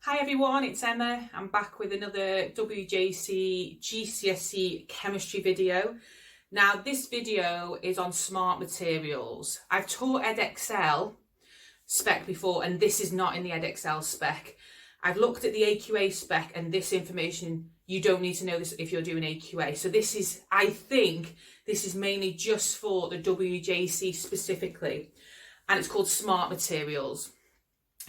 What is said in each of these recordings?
Hi everyone, it's Emma. I'm back with another WJEC GCSE chemistry video. Now this video is on smart materials. I've taught Edexcel spec before and this is not in the Edexcel spec. I've looked at the AQA spec and this information, you don't need to know this if you're doing AQA. So this is, I think, this is mainly just for the WJEC specifically, and it's called smart materials.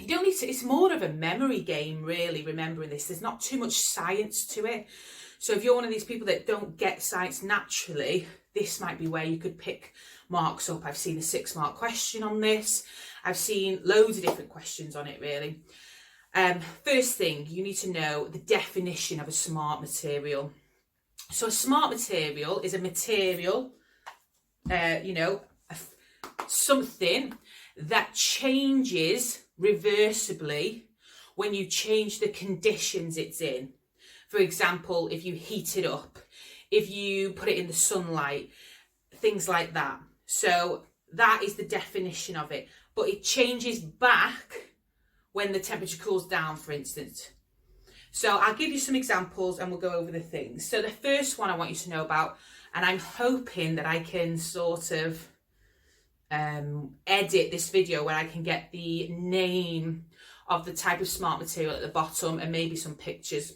You don't need to, it's more of a memory game really, remembering this. There's not too much science to it. So if you're one of these people that don't get science naturally, this might be where you could pick marks up. I've seen a 6-mark question on this. I've seen loads of different questions on it really. First thing, you need to know the definition of a smart material. So a smart material is a material, something that changes reversibly when you change the conditions it's in. For example, if you heat it up, if you put it in the sunlight, things like that. So that is the definition of it. But it changes back when the temperature cools down, for instance. So I'll give you some examples and we'll go over the things. So the first one I want you to know about, and I'm hoping that I can sort of edit this video where I can get the name of the type of smart material at the bottom and maybe some pictures.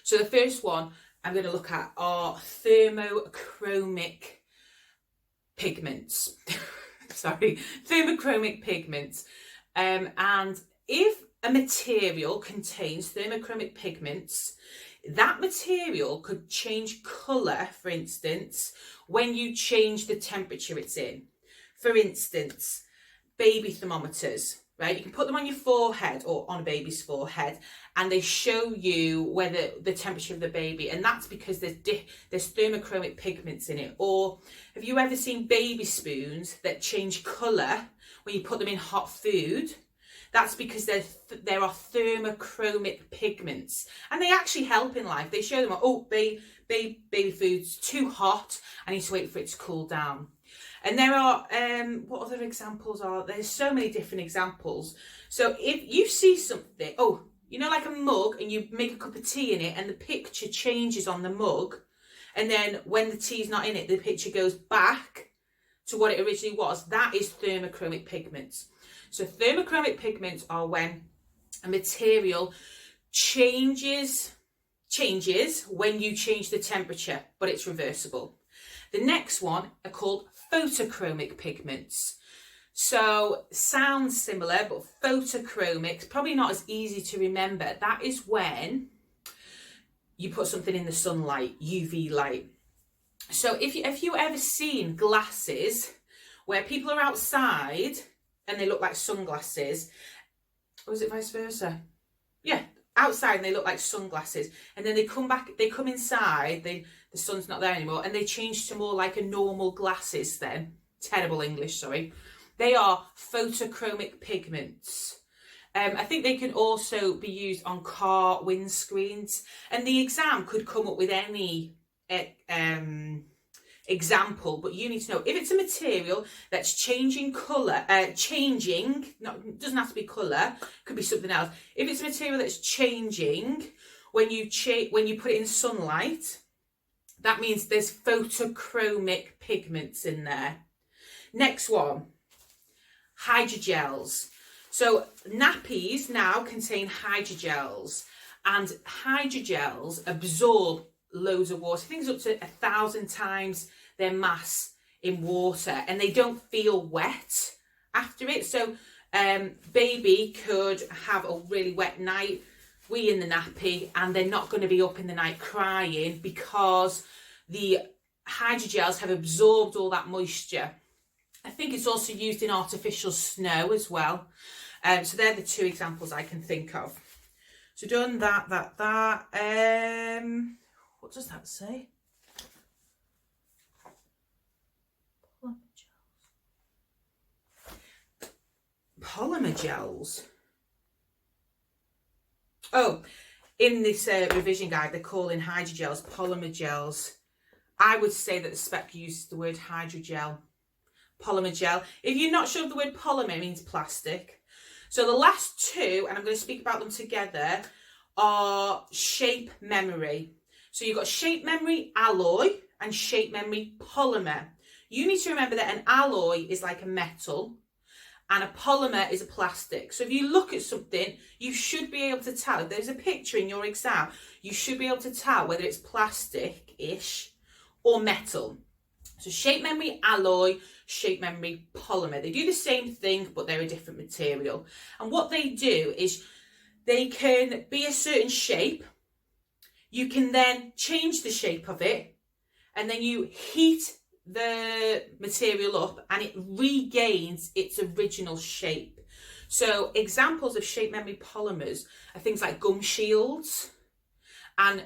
So the first one I'm going to look at are thermochromic pigments. Sorry, thermochromic pigments. And if a material contains thermochromic pigments, that material could change colour, for instance, when you change the temperature it's in. For instance, baby thermometers, right? You can put them on your forehead or on a baby's forehead and they show you whether the temperature of the baby, and that's because there's thermochromic pigments in it. Or have you ever seen baby spoons that change colour when you put them in hot food? That's because there are thermochromic pigments and they actually help in life. They show them, oh, baby food's too hot, I need to wait for it to cool down. And there are, what other examples are there? There's so many different examples. So if you see something, oh, you know, like a mug, and you make a cup of tea in it and the picture changes on the mug, and then when the tea's not in it, the picture goes back to what it originally was, that is thermochromic pigments. So thermochromic pigments are when a material changes when you change the temperature, but it's reversible. The next one are called photochromic pigments. So sounds similar, but photochromic, probably not as easy to remember. That is when you put something in the sunlight, UV light. So if you ever seen glasses where people are outside and they look like sunglasses, or is it vice versa? Yeah, outside and they look like sunglasses, and then they come back, they come inside, the sun's not there anymore, and they change to more like a normal glasses then. Terrible English, sorry. They are photochromic pigments. I think they can also be used on car windscreens, and the exam could come up with any example, but you need to know if it's a material that's changing colour, doesn't have to be colour, could be something else. If it's a material that's changing when you put it in sunlight, that means there's photochromic pigments in there. Next one, hydrogels. So nappies now contain hydrogels, and hydrogels absorb loads of water, things up to 1,000 times their mass in water, and they don't feel wet after it. So baby could have a really wet night, wee in the nappy, and they're not going to be up in the night crying because the hydrogels have absorbed all that moisture. I think it's also used in artificial snow as well. So they're the 2 examples I can think of. So done that. What does that say? Polymer gels. Oh, in this revision guide, they're calling hydrogels polymer gels. I would say that the spec uses the word hydrogel, polymer gel. If you're not sure of the word polymer, it means plastic. So the last two, and I'm going to speak about them together, are shape memory. So you've got shape memory alloy and shape memory polymer. You need to remember that an alloy is like a metal and a polymer is a plastic. So if you look at something, you should be able to tell. If there's a picture in your exam, you should be able to tell whether it's plastic-ish or metal. So shape memory alloy, shape memory polymer. They do the same thing, but they're a different material. And what they do is they can be a certain shape. You can then change the shape of it, and then you heat the material up and it regains its original shape. So examples of shape memory polymers are things like gum shields, and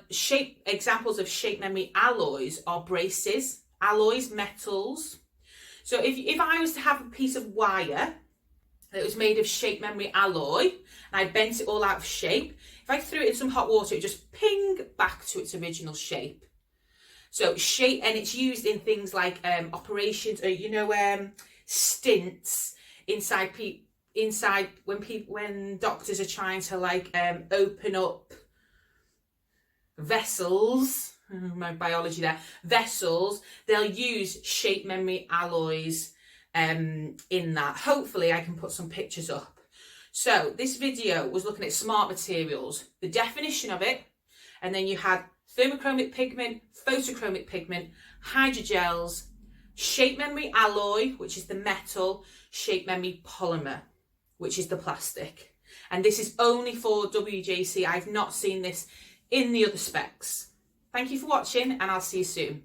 examples of shape memory alloys are braces, alloys, metals. So if I was to have a piece of wire that was made of shape memory alloy and I bent it all out of shape, if I threw it in some hot water, it would just ping back to its original shape. So shape, and it's used in things like operations, or stints inside when doctors are trying to like open up vessels. My biology there, vessels. They'll use shape memory alloys in that. Hopefully I can put some pictures up. So this video was looking at smart materials, the definition of it, and then you had thermochromic pigment, photochromic pigment, hydrogels, shape memory alloy, which is the metal, shape memory polymer, which is the plastic. And this is only for WJEC. I've not seen this in the other specs. Thank you for watching, and I'll see you soon.